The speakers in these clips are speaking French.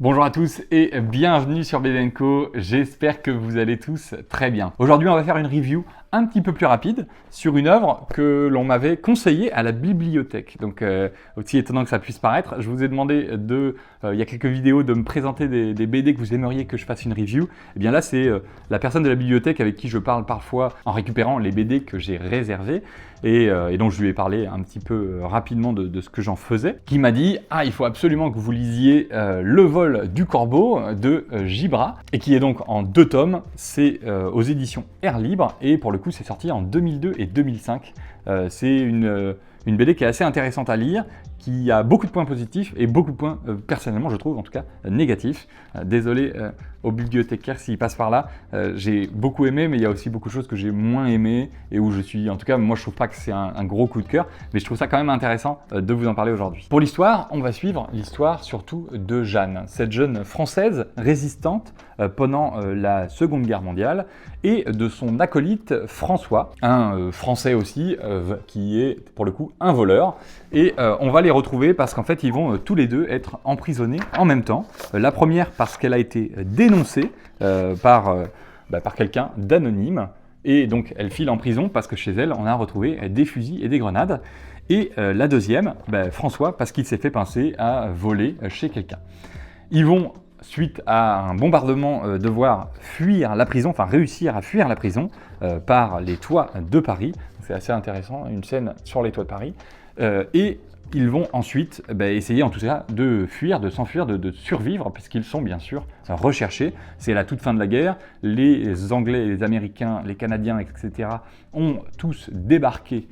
Bonjour à tous et bienvenue sur BD & Co. J'espère que vous allez tous très bien. Aujourd'hui, on va faire une review un petit peu plus rapide sur une œuvre que l'on m'avait conseillée à la bibliothèque. Donc, aussi étonnant que ça puisse paraître, je vous ai demandé il y a quelques vidéos de me présenter des BD que vous aimeriez que je fasse une review. Et bien là, c'est la personne de la bibliothèque avec qui je parle parfois en récupérant les BD que j'ai réservées. Et donc je lui ai parlé un petit peu rapidement de ce que j'en faisais, qui m'a dit « Ah, il faut absolument que vous lisiez Le vol du corbeau de Gibra », et qui est donc en 2 tomes, c'est aux éditions Air Libre, et pour le coup c'est sorti en 2002 et 2005. C'est une BD qui est assez intéressante à lire, qui a beaucoup de points positifs et beaucoup de points, personnellement je trouve en tout cas, négatifs. Désolé aux bibliothécaires s'ils passent par là, j'ai beaucoup aimé, mais il y a aussi beaucoup de choses que j'ai moins aimées et où je suis, en tout cas moi je trouve pas que c'est un gros coup de cœur, mais je trouve ça quand même intéressant de vous en parler aujourd'hui. Pour l'histoire, on va suivre l'histoire surtout de Jeanne, cette jeune française résistante pendant la Seconde Guerre mondiale, et de son acolyte François, un Français aussi, qui est pour le coup un voleur, et on va les retrouver parce qu'en fait ils vont tous les deux être emprisonnés en même temps. La première parce qu'elle a été dénoncée par quelqu'un d'anonyme, et donc elle file en prison parce que chez elle on a retrouvé des fusils et des grenades. Et la deuxième, François, parce qu'il s'est fait pincer à voler chez quelqu'un. Ils vont, suite à un bombardement, devoir fuir la prison, enfin réussir à fuir la prison par les toits de Paris. C'est assez intéressant, une scène sur les toits de Paris. Et ils vont ensuite essayer en tout cas de fuir, de s'enfuir, de survivre, puisqu'ils sont bien sûr recherchés. C'est la toute fin de la guerre, les Anglais, les Américains, les Canadiens, etc. ont tous débarqué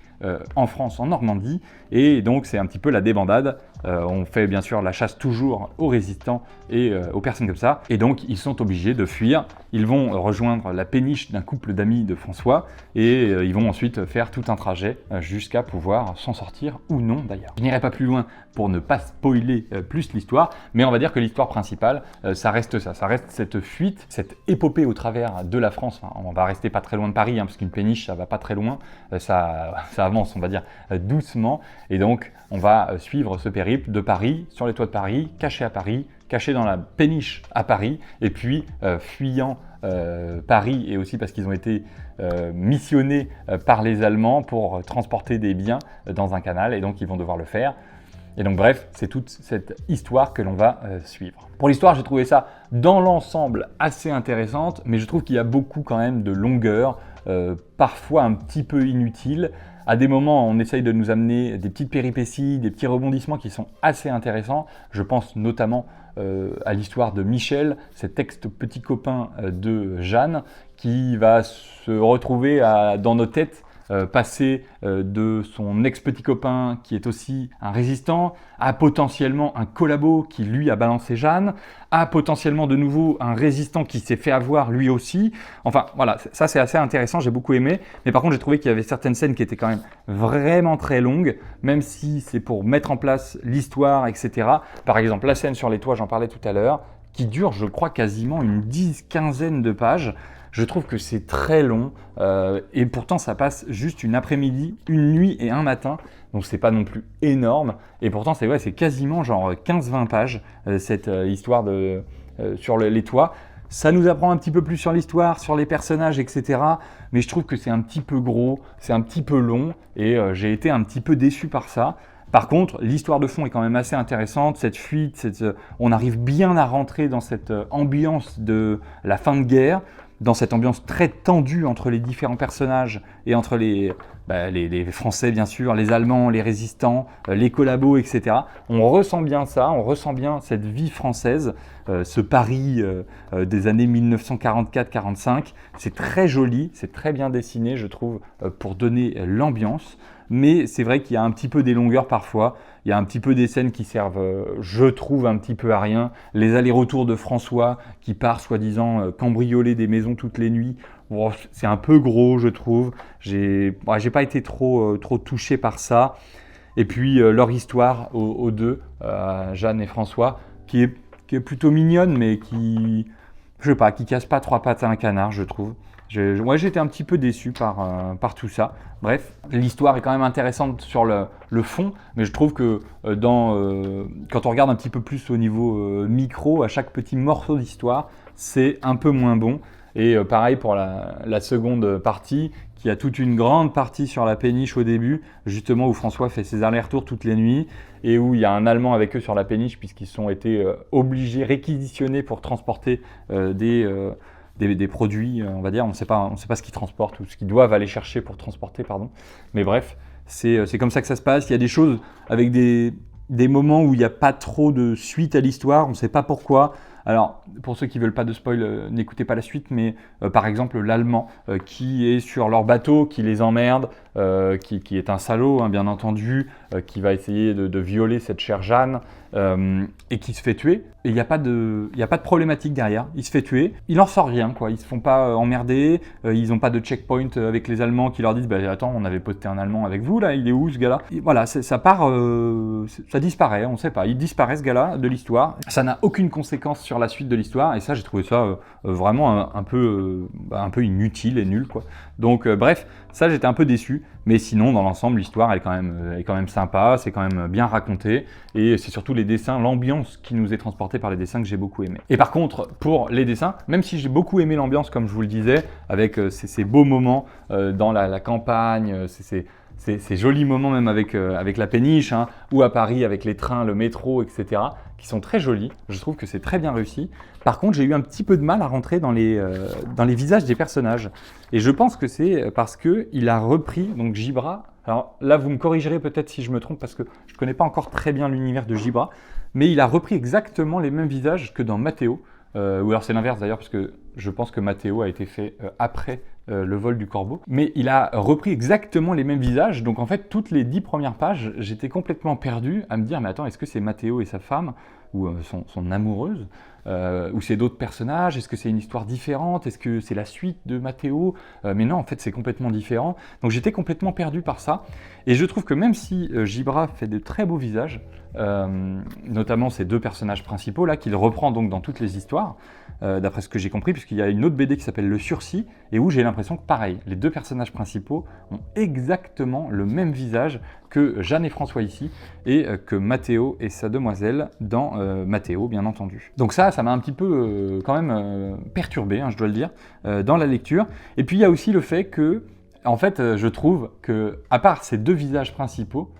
en France, en Normandie, et donc c'est un petit peu la débandade. On fait bien sûr la chasse toujours aux résistants et aux personnes comme ça, et donc ils sont obligés de fuir. Ils vont rejoindre la péniche d'un couple d'amis de François, et ils vont ensuite faire tout un trajet jusqu'à pouvoir s'en sortir, ou non d'ailleurs. Je n'irai pas plus loin pour ne pas spoiler plus l'histoire, mais on va dire que l'histoire principale, ça reste ça, ça reste cette fuite, cette épopée au travers de la France. Enfin, on va rester pas très loin de Paris, parce qu'une péniche, ça va pas très loin, ça avance, on va dire, doucement, et donc on va suivre ce périple de Paris, sur les toits de Paris, caché dans la péniche à Paris, et puis fuyant Paris, et aussi parce qu'ils ont été missionnés par les Allemands pour transporter des biens dans un canal, et donc ils vont devoir le faire. Et donc bref, c'est toute cette histoire que l'on va suivre. Pour l'histoire, j'ai trouvé ça dans l'ensemble assez intéressante, mais je trouve qu'il y a beaucoup quand même de longueur, parfois un petit peu inutile. À des moments, on essaye de nous amener des petites péripéties, des petits rebondissements qui sont assez intéressants. Je pense notamment à l'histoire de Michel, cet ex-petit copain de Jeanne, qui va se retrouver dans nos têtes, passer de son ex-petit copain qui est aussi un résistant, à potentiellement un collabo qui lui a balancé Jeanne, à potentiellement de nouveau un résistant qui s'est fait avoir lui aussi. Enfin voilà, ça c'est assez intéressant, j'ai beaucoup aimé, mais par contre j'ai trouvé qu'il y avait certaines scènes qui étaient quand même vraiment très longues, même si c'est pour mettre en place l'histoire, etc. Par exemple la scène sur les toits, j'en parlais tout à l'heure, qui dure je crois quasiment une quinzaine de pages. Je trouve que c'est très long, et pourtant ça passe juste une après-midi, une nuit et un matin, donc c'est pas non plus énorme, et pourtant c'est quasiment genre 15-20 pages, cette histoire sur les toits. Ça nous apprend un petit peu plus sur l'histoire, sur les personnages, etc. Mais je trouve que c'est un petit peu gros, c'est un petit peu long, et j'ai été un petit peu déçu par ça. Par contre, l'histoire de fond est quand même assez intéressante, cette fuite, on arrive bien à rentrer dans cette ambiance de la fin de guerre, dans cette ambiance très tendue entre les différents personnages et entre les Français bien sûr, les Allemands, les résistants, les collabos, etc. On ressent bien ça, on ressent bien cette vie française, ce Paris des années 1944-45. C'est très joli, c'est très bien dessiné, je trouve, pour donner l'ambiance. Mais c'est vrai qu'il y a un petit peu des longueurs parfois, il y a un petit peu des scènes qui servent, je trouve, un petit peu à rien. Les allers-retours de François qui part soi-disant cambrioler des maisons toutes les nuits, bon, c'est un peu gros je trouve. J'ai pas été trop touché par ça. Et puis leur histoire aux deux, Jeanne et François, qui est plutôt mignonne, mais qui je sais pas, qui casse pas trois pattes à un canard, je trouve. Moi, j'étais un petit peu déçu par tout ça. Bref, l'histoire est quand même intéressante sur le fond, mais je trouve que quand on regarde un petit peu plus au niveau micro, à chaque petit morceau d'histoire, c'est un peu moins bon. Et pareil pour la seconde partie, qui a toute une grande partie sur la péniche au début, justement où François fait ses allers-retours toutes les nuits, et où il y a un Allemand avec eux sur la péniche, puisqu'ils ont été obligés, réquisitionnés pour transporter des produits, on va dire. On ne sait pas ce qu'ils transportent ou ce qu'ils doivent aller chercher pour transporter, pardon. Mais bref, c'est comme ça que ça se passe. Il y a des choses avec des moments où il n'y a pas trop de suite à l'histoire, on ne sait pas pourquoi. Alors, pour ceux qui ne veulent pas de spoil, n'écoutez pas la suite, mais par exemple, l'Allemand qui est sur leur bateau, qui les emmerde, qui est un salaud, hein, bien entendu, qui va essayer de violer cette chère Jeanne, et qui se fait tuer. Et il n'y a pas de problématique derrière. Il se fait tuer, il n'en sort rien, quoi. Ils ne se font pas emmerder, ils n'ont pas de checkpoint avec les Allemands qui leur disent bah, « Attends, on avait posté un Allemand avec vous, là, il est où ce gars-là » Voilà, ça part, ça disparaît, on ne sait pas. Il disparaît ce gars-là de l'histoire. Ça n'a aucune conséquence sur la suite de l'histoire, et ça, j'ai trouvé ça vraiment un peu inutile et nul, quoi. Donc, bref, ça, j'étais un peu déçu. Mais sinon, dans l'ensemble, l'histoire est quand même sympa, c'est quand même bien raconté. Et c'est surtout les dessins, l'ambiance qui nous est transportée par les dessins que j'ai beaucoup aimé. Et par contre, pour les dessins, même si j'ai beaucoup aimé l'ambiance, comme je vous le disais, avec ces beaux moments dans la campagne, ces jolis moments même avec la péniche, hein, ou à Paris avec les trains, le métro, etc., qui sont très jolis. Je trouve que c'est très bien réussi. Par contre, j'ai eu un petit peu de mal à rentrer dans les visages des personnages. Et je pense que c'est parce qu'il a repris, donc Gibra. Alors là, vous me corrigerez peut-être si je me trompe, parce que je ne connais pas encore très bien l'univers de Gibra, mais il a repris exactement les mêmes visages que dans Matteo. Ou alors c'est l'inverse d'ailleurs, parce que je pense que Matteo a été fait après le vol du corbeau. Mais il a repris exactement les mêmes visages, donc en fait, toutes les 10 premières pages, j'étais complètement perdu à me dire, mais attends, est-ce que c'est Matteo et sa femme, ou son amoureuse, ou c'est d'autres personnages? Est-ce que c'est une histoire différente? Est-ce que c'est la suite de Matteo? Mais non, en fait, c'est complètement différent. Donc j'étais complètement perdu par ça. Et je trouve que même si Gibra fait de très beaux visages, notamment ces deux personnages principaux là, qu'il reprend donc dans toutes les histoires, d'après ce que j'ai compris, puisqu'il y a une autre BD qui s'appelle Le Sursis, et où j'ai l'impression que pareil, les deux personnages principaux ont exactement le même visage que Jeanne et François ici, et que Matteo et sa demoiselle dans Matteo, bien entendu. Donc ça m'a un petit peu quand même perturbé, hein, je dois le dire, dans la lecture. Et puis il y a aussi le fait que, en fait, je trouve que, à part ces deux visages principaux,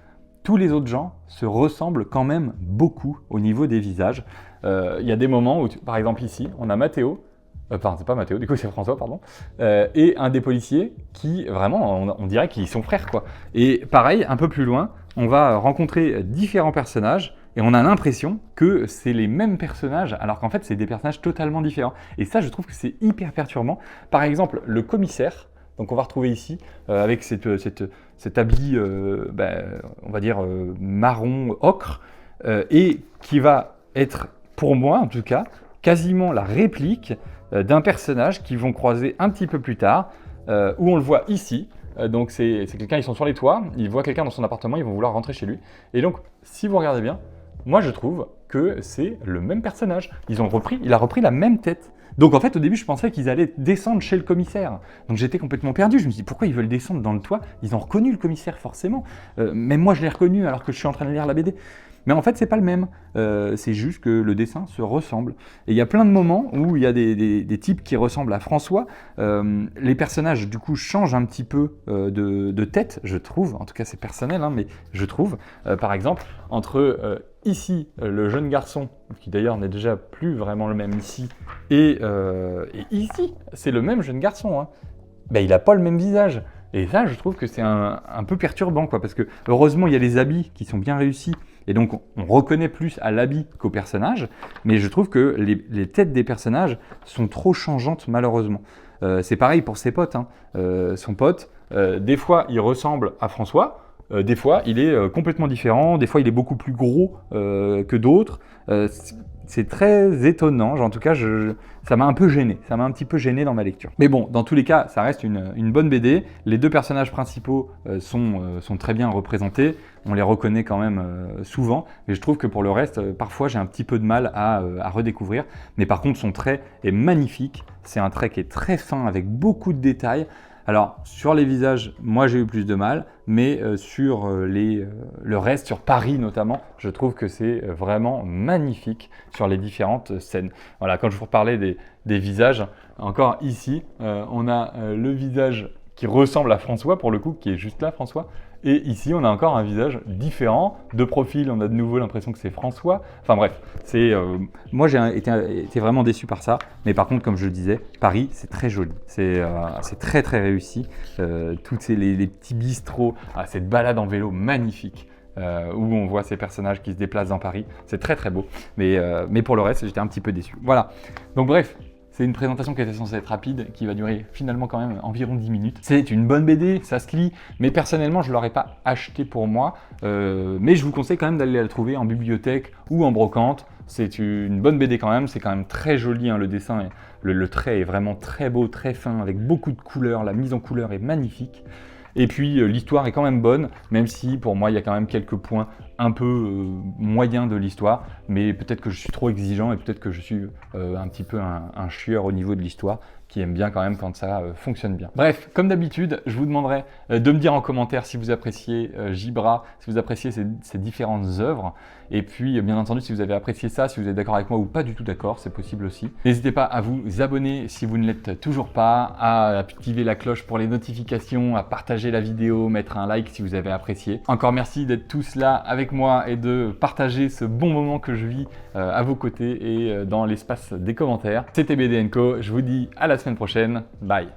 tous les autres gens se ressemblent quand même beaucoup au niveau des visages. Il y a des moments où, par exemple ici, on a Matteo, enfin c'est pas Matteo, du coup c'est François, pardon, et un des policiers qui, vraiment, on dirait qu'ils sont frères, quoi. Et pareil, un peu plus loin, on va rencontrer différents personnages, et on a l'impression que c'est les mêmes personnages, alors qu'en fait c'est des personnages totalement différents. Et ça, je trouve que c'est hyper perturbant. Par exemple, le commissaire, donc on va retrouver ici, avec cet habit, on va dire, marron ocre, et qui va être, pour moi en tout cas, quasiment la réplique d'un personnage qu'ils vont croiser un petit peu plus tard, où on le voit ici. Donc c'est quelqu'un, ils sont sur les toits, ils voient quelqu'un dans son appartement, ils vont vouloir rentrer chez lui. Et donc, si vous regardez bien, moi je trouve que c'est le même personnage. Il a repris la même tête. Donc en fait, au début, je pensais qu'ils allaient descendre chez le commissaire. Donc j'étais complètement perdu. Je me suis dit, pourquoi ils veulent descendre dans le toit? Ils ont reconnu le commissaire, forcément. Même moi, je l'ai reconnu alors que je suis en train de lire la BD. Mais en fait, c'est pas le même. C'est juste que le dessin se ressemble. Et il y a plein de moments où il y a des types qui ressemblent à François. Les personnages, du coup, changent un petit peu de tête, je trouve. En tout cas, c'est personnel, hein, mais je trouve. Par exemple, entre ici, le jeune garçon, qui d'ailleurs n'est déjà plus vraiment le même ici, et ici, c'est le même jeune garçon. Hein. Ben, il n'a pas le même visage. Et ça, je trouve que c'est un peu perturbant, quoi, parce que heureusement, il y a les habits qui sont bien réussis, et donc on reconnaît plus à l'habit qu'au personnage, mais je trouve que les têtes des personnages sont trop changeantes, malheureusement. C'est pareil pour ses potes. Hein. Son pote, des fois, il ressemble à François, des fois, il est complètement différent, des fois, il est beaucoup plus gros que d'autres. C'est très étonnant, en tout cas, ça m'a un peu gêné, ça m'a un petit peu gêné dans ma lecture. Mais bon, dans tous les cas, ça reste une bonne BD. Les deux personnages principaux sont très bien représentés, on les reconnaît quand même souvent, mais je trouve que pour le reste, parfois j'ai un petit peu de mal à redécouvrir. Mais par contre, son trait est magnifique, c'est un trait qui est très fin avec beaucoup de détails. Alors, sur les visages, moi j'ai eu plus de mal, mais sur le reste, sur Paris notamment, je trouve que c'est vraiment magnifique sur les différentes scènes. Voilà, quand je vous reparlais des visages, encore ici, on a le visage qui ressemble à François, pour le coup, qui est juste là, François. Et ici, on a encore un visage différent. De profil, on a de nouveau l'impression que c'est François. Enfin bref, moi j'ai été vraiment déçu par ça. Mais par contre, comme je le disais, Paris, c'est très joli. C'est très très réussi. Tous les petits bistrots, cette balade en vélo magnifique. Où on voit ces personnages qui se déplacent dans Paris. C'est très très beau. Mais pour le reste, j'étais un petit peu déçu. Voilà. Donc bref. C'est une présentation qui était censée être rapide, qui va durer finalement quand même environ 10 minutes. C'est une bonne BD, ça se lit, mais personnellement je ne l'aurais pas acheté pour moi. Mais je vous conseille quand même d'aller la trouver en bibliothèque ou en brocante. C'est une bonne BD quand même, c'est quand même très joli, hein, le dessin, le trait est vraiment très beau, très fin, avec beaucoup de couleurs, la mise en couleur est magnifique. Et puis l'histoire est quand même bonne, même si pour moi il y a quand même quelques points un peu moyens de l'histoire, mais peut-être que je suis trop exigeant et peut-être que je suis un petit peu un chieur au niveau de l'histoire, qui aime bien quand même quand ça fonctionne bien. Bref, comme d'habitude, je vous demanderai de me dire en commentaire si vous appréciez Gibra, si vous appréciez ces différentes œuvres, et puis bien entendu si vous avez apprécié ça, si vous êtes d'accord avec moi ou pas du tout d'accord, c'est possible aussi. N'hésitez pas à vous abonner si vous ne l'êtes toujours pas, à activer la cloche pour les notifications, à partager la vidéo, mettre un like si vous avez apprécié. Encore merci d'être tous là avec moi et de partager ce bon moment que je vis à vos côtés et dans l'espace des commentaires. C'était BD & Co, je vous dis à la semaine prochaine, bye.